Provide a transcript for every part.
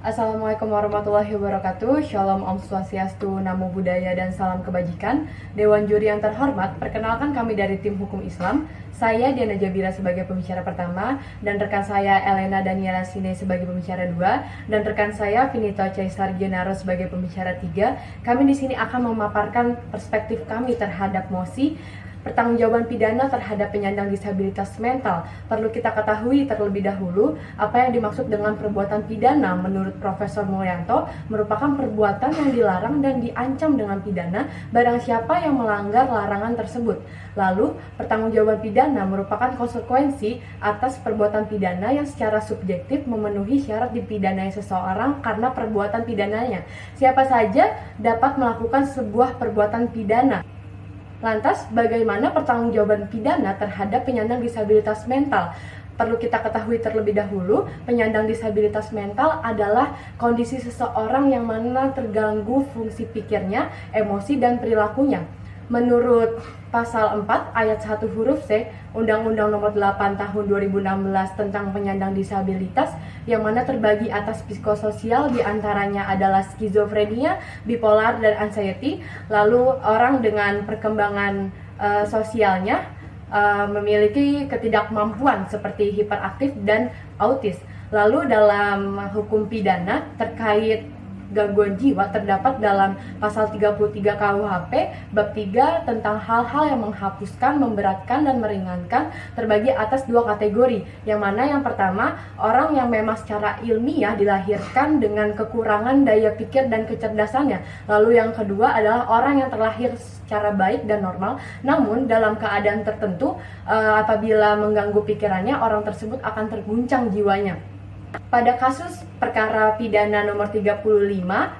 Assalamualaikum warahmatullahi wabarakatuh. Shalom, Om Swastiastu, Namo Buddhaya, dan salam kebajikan. Dewan juri yang terhormat, perkenalkan kami dari tim hukum Islam. Saya Diana Jabira sebagai pembicara pertama, dan rekan saya Elena Daniela Sine sebagai pembicara dua, dan rekan saya Finito Caesar Genaro sebagai pembicara tiga. Kami di sini akan memaparkan perspektif kami terhadap mosi pertanggungjawaban pidana terhadap penyandang disabilitas mental. Perlu kita ketahui terlebih dahulu, apa yang dimaksud dengan perbuatan pidana menurut Profesor Mulyanto merupakan perbuatan yang dilarang dan diancam dengan pidana barang siapa yang melanggar larangan tersebut. Lalu, pertanggungjawaban pidana merupakan konsekuensi atas perbuatan pidana yang secara subjektif memenuhi syarat dipidanai seseorang karena perbuatan pidananya. Siapa saja dapat melakukan sebuah perbuatan pidana. Lantas, bagaimana pertanggungjawaban pidana terhadap penyandang disabilitas mental? Perlu kita ketahui terlebih dahulu, penyandang disabilitas mental adalah kondisi seseorang yang mana terganggu fungsi pikirnya, emosi, dan perilakunya. Menurut Pasal 4 Ayat 1 huruf C Undang-Undang Nomor 8 Tahun 2016 tentang penyandang disabilitas, yang mana terbagi atas psikososial, diantaranya adalah skizofrenia, bipolar, dan anxiety. Lalu orang dengan perkembangan sosialnya memiliki ketidakmampuan seperti hiperaktif dan autis. Lalu dalam hukum pidana terkait gangguan jiwa terdapat dalam pasal 33 KUHP bab 3 tentang hal-hal yang menghapuskan, memberatkan, dan meringankan, terbagi atas dua kategori, yang mana yang pertama orang yang memang secara ilmiah dilahirkan dengan kekurangan daya pikir dan kecerdasannya. Lalu yang kedua adalah orang yang terlahir secara baik dan normal, namun dalam keadaan tertentu apabila mengganggu pikirannya, orang tersebut akan terguncang jiwanya. Pada kasus perkara pidana nomor 35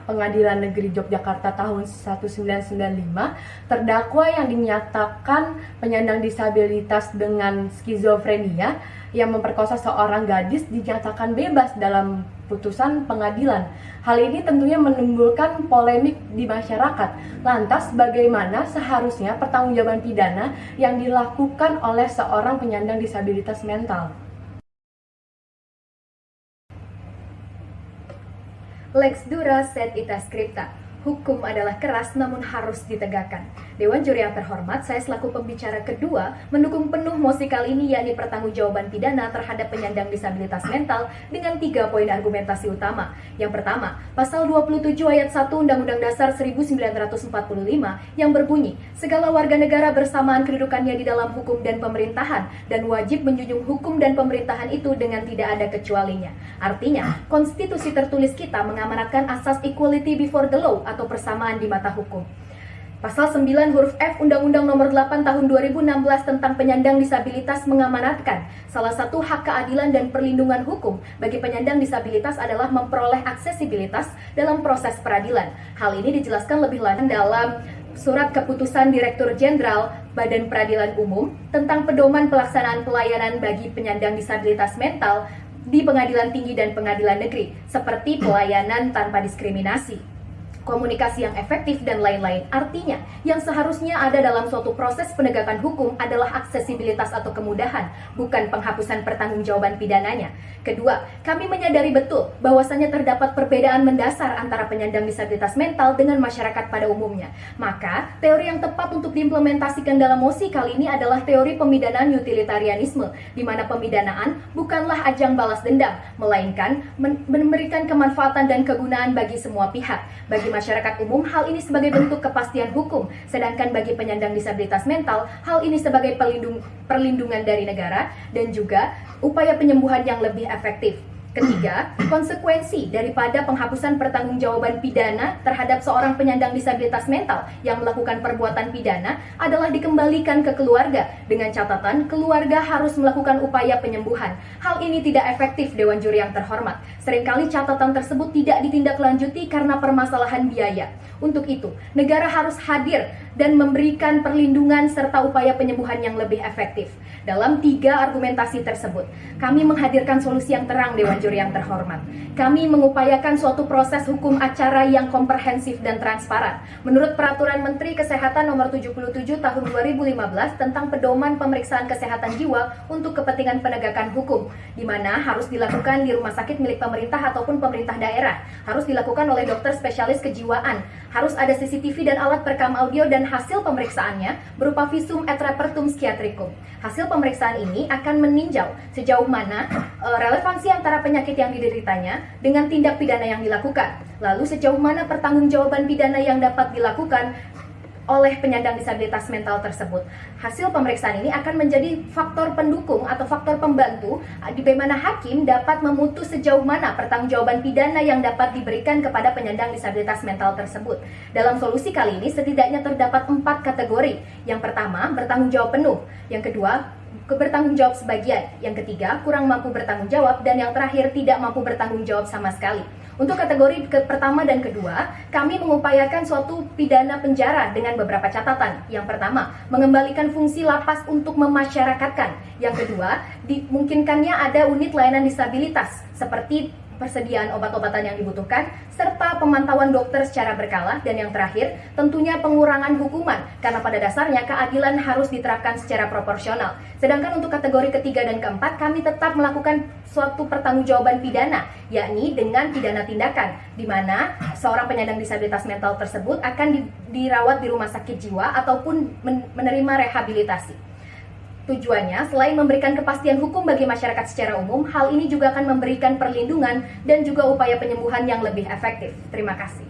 Pengadilan Negeri Yogyakarta tahun 1995, terdakwa yang dinyatakan penyandang disabilitas dengan skizofrenia yang memperkosa seorang gadis dinyatakan bebas dalam putusan pengadilan. Hal ini tentunya menimbulkan polemik di masyarakat. Lantas, bagaimana seharusnya pertanggungjawaban pidana yang dilakukan oleh seorang penyandang disabilitas mental? Lex dura sed ita scripta. Hukum adalah keras namun harus ditegakkan. Dewan juri yang terhormat, saya selaku pembicara kedua mendukung penuh mosi kali ini, yakni pertanggungjawaban pidana terhadap penyandang disabilitas mental dengan 3 poin argumentasi utama. Yang pertama, pasal 27 ayat 1 Undang-Undang Dasar 1945 yang berbunyi, segala warga negara bersamaan kedudukannya di dalam hukum dan pemerintahan dan wajib menjunjung hukum dan pemerintahan itu dengan tidak ada kecualinya. Artinya, konstitusi tertulis kita mengamanatkan asas equality before the law atau persamaan di mata hukum. Pasal 9 huruf F Undang-Undang Nomor 8 Tahun 2016 tentang penyandang disabilitas mengamanatkan salah satu hak keadilan dan perlindungan hukum bagi penyandang disabilitas adalah memperoleh aksesibilitas dalam proses peradilan. Hal ini dijelaskan lebih lanjut dalam Surat Keputusan Direktur Jenderal Badan Peradilan Umum tentang pedoman pelaksanaan pelayanan bagi penyandang disabilitas mental di Pengadilan Tinggi dan Pengadilan Negeri, seperti pelayanan tanpa diskriminasi, komunikasi yang efektif, dan lain-lain. Artinya, yang seharusnya ada dalam suatu proses penegakan hukum adalah aksesibilitas atau kemudahan, bukan penghapusan pertanggungjawaban pidananya. Kedua, kami menyadari betul bahwasannya terdapat perbedaan mendasar antara penyandang disabilitas mental dengan masyarakat pada umumnya. Maka, teori yang tepat untuk diimplementasikan dalam mosi kali ini adalah teori pemidanaan utilitarianisme, di mana pemidanaan bukanlah ajang balas dendam, melainkan memberikan kemanfaatan dan kegunaan bagi semua pihak. Bagi masyarakat umum, hal ini sebagai bentuk kepastian hukum, sedangkan bagi penyandang disabilitas mental, hal ini sebagai perlindungan dari negara dan juga upaya penyembuhan yang lebih efektif. Ketiga, konsekuensi daripada penghapusan pertanggungjawaban pidana terhadap seorang penyandang disabilitas mental yang melakukan perbuatan pidana adalah dikembalikan ke keluarga, dengan catatan keluarga harus melakukan upaya penyembuhan. Hal ini tidak efektif, Dewan Juri yang terhormat. Seringkali catatan tersebut tidak ditindaklanjuti karena permasalahan biaya. Untuk itu, negara harus hadir dan memberikan perlindungan serta upaya penyembuhan yang lebih efektif. Dalam 3 argumentasi tersebut, kami menghadirkan solusi yang terang, Dewan Juri yang terhormat. Kami mengupayakan suatu proses hukum acara yang komprehensif dan transparan. Menurut Peraturan Menteri Kesehatan Nomor 77 Tahun 2015 tentang pedoman pemeriksaan kesehatan jiwa untuk kepentingan penegakan hukum, di mana harus dilakukan di rumah sakit milik pemerintah ataupun pemerintah daerah, harus dilakukan oleh dokter spesialis kejiwaan, harus ada CCTV dan alat perekam audio dan hasil pemeriksaannya berupa visum et repertum psikiatrikum. Hasil pemeriksaan ini akan meninjau sejauh mana relevansi antara penyakit yang dideritanya dengan tindak pidana yang dilakukan. Lalu sejauh mana pertanggungjawaban pidana yang dapat dilakukan oleh penyandang disabilitas mental tersebut. Hasil pemeriksaan ini akan menjadi faktor pendukung atau faktor pembantu di mana hakim dapat memutus sejauh mana pertanggungjawaban pidana yang dapat diberikan kepada penyandang disabilitas mental tersebut. Dalam solusi kali ini setidaknya terdapat 4 kategori. Yang pertama, bertanggung jawab penuh. Yang kedua, bertanggung jawab sebagian. Yang ketiga, kurang mampu bertanggung jawab. Dan yang terakhir, tidak mampu bertanggung jawab sama sekali. Untuk kategori pertama dan kedua, kami mengupayakan suatu pidana penjara dengan beberapa catatan. Yang pertama, mengembalikan fungsi lapas untuk memasyarakatkan. Yang kedua, dimungkinkannya ada unit layanan disabilitas seperti persediaan obat-obatan yang dibutuhkan, serta pemantauan dokter secara berkala. Dan yang terakhir, tentunya pengurangan hukuman, karena pada dasarnya keadilan harus diterapkan secara proporsional. Sedangkan untuk kategori ketiga dan keempat, kami tetap melakukan suatu pertanggungjawaban pidana, yakni dengan pidana tindakan, di mana seorang penyandang disabilitas mental tersebut akan dirawat di rumah sakit jiwa ataupun menerima rehabilitasi. Tujuannya, selain memberikan kepastian hukum bagi masyarakat secara umum, hal ini juga akan memberikan perlindungan dan juga upaya penyembuhan yang lebih efektif. Terima kasih.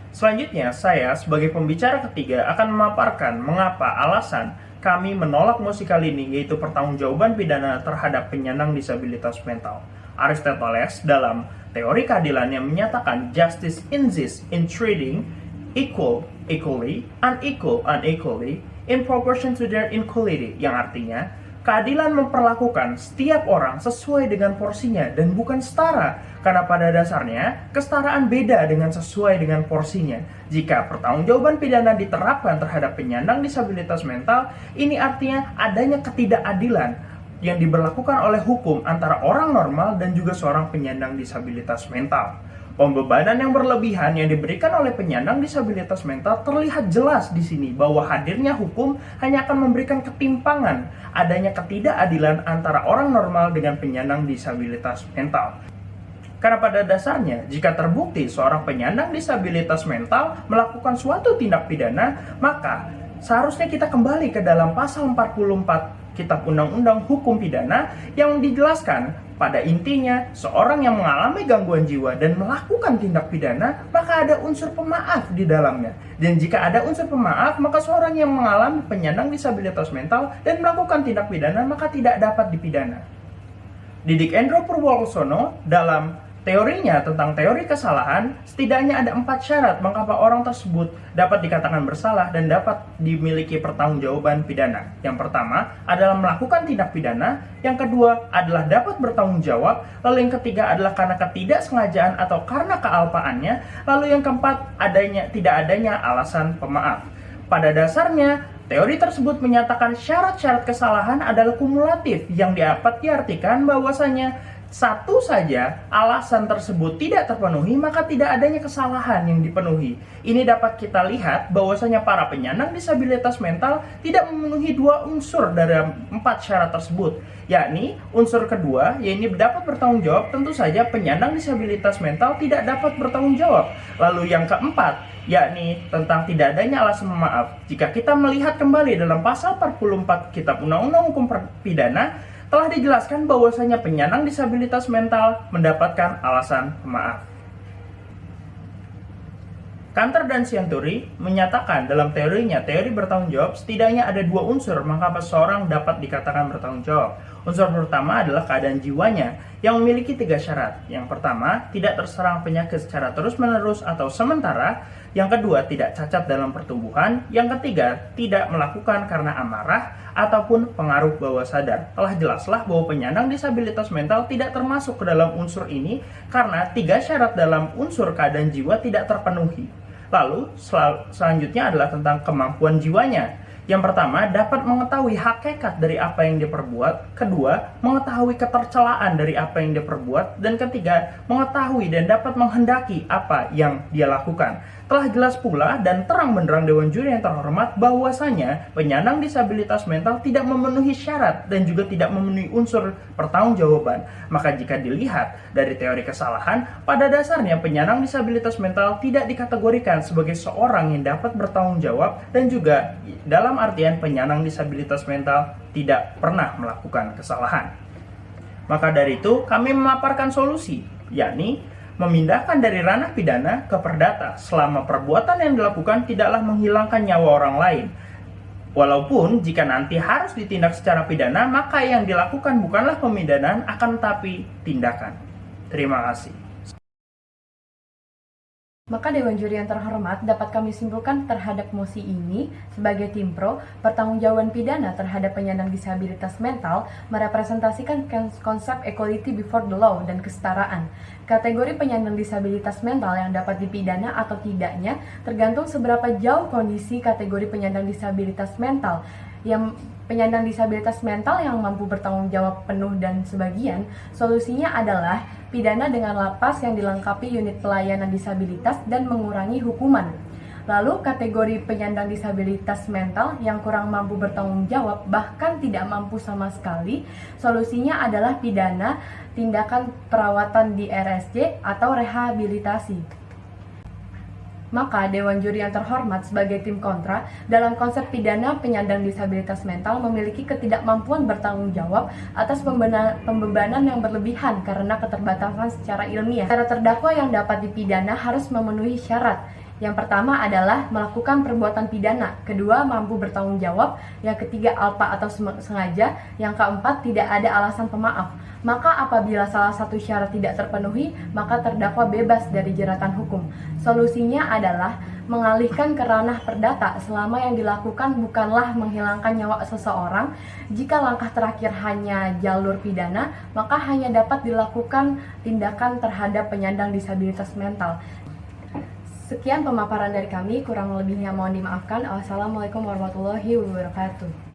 Selanjutnya, saya sebagai pembicara ketiga akan memaparkan mengapa alasan kami menolak mosi kali ini, yaitu pertanggungjawaban pidana terhadap penyandang disabilitas mental. Aristoteles dalam teori keadilannya menyatakan justice consists in treating equal equally, unequal unequally, in proportion to their inequality, yang artinya keadilan memperlakukan setiap orang sesuai dengan porsinya dan bukan setara, karena pada dasarnya kesetaraan beda dengan sesuai dengan porsinya. Jika pertanggungjawaban pidana diterapkan terhadap penyandang disabilitas mental, ini artinya adanya ketidakadilan yang diberlakukan oleh hukum antara orang normal dan juga seorang penyandang disabilitas mental. Pembebanan yang berlebihan yang diberikan oleh penyandang disabilitas mental terlihat jelas di sini bahwa hadirnya hukum hanya akan memberikan ketimpangan, adanya ketidakadilan antara orang normal dengan penyandang disabilitas mental. Karena pada dasarnya, jika terbukti seorang penyandang disabilitas mental melakukan suatu tindak pidana, maka seharusnya kita kembali ke dalam pasal 44 Kitab Undang-Undang Hukum Pidana yang dijelaskan pada intinya seorang yang mengalami gangguan jiwa dan melakukan tindak pidana, maka ada unsur pemaaf di dalamnya. Dan jika ada unsur pemaaf, maka seorang yang mengalami penyandang disabilitas mental dan melakukan tindak pidana, maka tidak dapat dipidana. Didik Endro Purwosono dalam teorinya tentang teori kesalahan, setidaknya ada 4 syarat mengapa orang tersebut dapat dikatakan bersalah dan dapat dimiliki pertanggungjawaban pidana. Yang pertama adalah melakukan tindak pidana, yang kedua adalah dapat bertanggung jawab, lalu yang ketiga adalah karena ketidaksengajaan atau karena kealpaannya, lalu yang keempat tidak adanya alasan pemaaf. Pada dasarnya, teori tersebut menyatakan syarat-syarat kesalahan adalah kumulatif yang dapat diartikan bahwasanya satu saja alasan tersebut tidak terpenuhi, maka tidak adanya kesalahan yang dipenuhi. Ini dapat kita lihat bahwasanya para penyandang disabilitas mental tidak memenuhi 2 unsur dari 4 syarat tersebut, yakni unsur kedua, yaitu dapat bertanggung jawab. Tentu saja penyandang disabilitas mental tidak dapat bertanggung jawab. Lalu yang keempat, yakni tentang tidak adanya alasan pemaaf. Jika kita melihat kembali dalam pasal 44 Kitab Undang-Undang Hukum Pidana, telah dijelaskan bahwasanya penyandang disabilitas mental mendapatkan alasan pemaaf. Cantor dan Sianturi menyatakan dalam teorinya, teori bertanggung jawab, setidaknya ada 2 unsur mengapa seseorang dapat dikatakan bertanggung jawab. Unsur pertama adalah keadaan jiwanya yang memiliki 3 syarat. Yang pertama, tidak terserang penyakit secara terus-menerus atau sementara. Yang kedua, tidak cacat dalam pertumbuhan. Yang ketiga, tidak melakukan karena amarah ataupun pengaruh bawah sadar. Telah jelaslah bahwa penyandang disabilitas mental tidak termasuk ke dalam unsur ini karena 3 syarat dalam unsur keadaan jiwa tidak terpenuhi. Lalu selanjutnya adalah tentang kemampuan jiwanya. Yang pertama, dapat mengetahui hakikat dari apa yang dia perbuat. Kedua, mengetahui ketercelaan dari apa yang dia perbuat. Dan ketiga, mengetahui dan dapat menghendaki apa yang dia lakukan. Telah jelas pula dan terang benderang Dewan Juri yang terhormat bahwasanya penyandang disabilitas mental tidak memenuhi syarat dan juga tidak memenuhi unsur pertanggungjawaban. Maka jika dilihat dari teori kesalahan, pada dasarnya penyandang disabilitas mental tidak dikategorikan sebagai seorang yang dapat bertanggung jawab dan juga dalam artian penyandang disabilitas mental tidak pernah melakukan kesalahan. Maka dari itu kami memaparkan solusi, yakni memindahkan dari ranah pidana ke perdata selama perbuatan yang dilakukan tidaklah menghilangkan nyawa orang lain. Walaupun jika nanti harus ditindak secara pidana, maka yang dilakukan bukanlah pemidanaan akan tetapi tindakan. Terima kasih. Maka Dewan Juri yang terhormat, dapat kami simpulkan terhadap mosi ini sebagai tim pro, pertanggungjawaban pidana terhadap penyandang disabilitas mental merepresentasikan konsep equality before the law dan kesetaraan. Kategori penyandang disabilitas mental yang dapat dipidana atau tidaknya tergantung seberapa jauh kondisi kategori penyandang disabilitas mental. Yang penyandang disabilitas mental yang mampu bertanggung jawab penuh dan sebagian, solusinya adalah pidana dengan lapas yang dilengkapi unit pelayanan disabilitas dan mengurangi hukuman. Lalu kategori penyandang disabilitas mental yang kurang mampu bertanggung jawab bahkan tidak mampu sama sekali, solusinya adalah pidana, tindakan perawatan di RSJ atau rehabilitasi. Maka Dewan Juri yang terhormat sebagai tim kontra, dalam konsep pidana penyandang disabilitas mental memiliki ketidakmampuan bertanggung jawab atas pembebanan yang berlebihan karena keterbatasan secara ilmiah. Para terdakwa yang dapat dipidana harus memenuhi syarat. Yang pertama adalah melakukan perbuatan pidana, kedua mampu bertanggung jawab, yang ketiga alpa atau sengaja, yang keempat tidak ada alasan pemaaf. Maka apabila salah satu syarat tidak terpenuhi, maka terdakwa bebas dari jeratan hukum. Solusinya adalah mengalihkan ke ranah perdata selama yang dilakukan bukanlah menghilangkan nyawa seseorang. Jika langkah terakhir hanya jalur pidana, maka hanya dapat dilakukan tindakan terhadap penyandang disabilitas mental. Sekian pemaparan dari kami, kurang lebihnya mohon dimaafkan. Wassalamualaikum warahmatullahi wabarakatuh.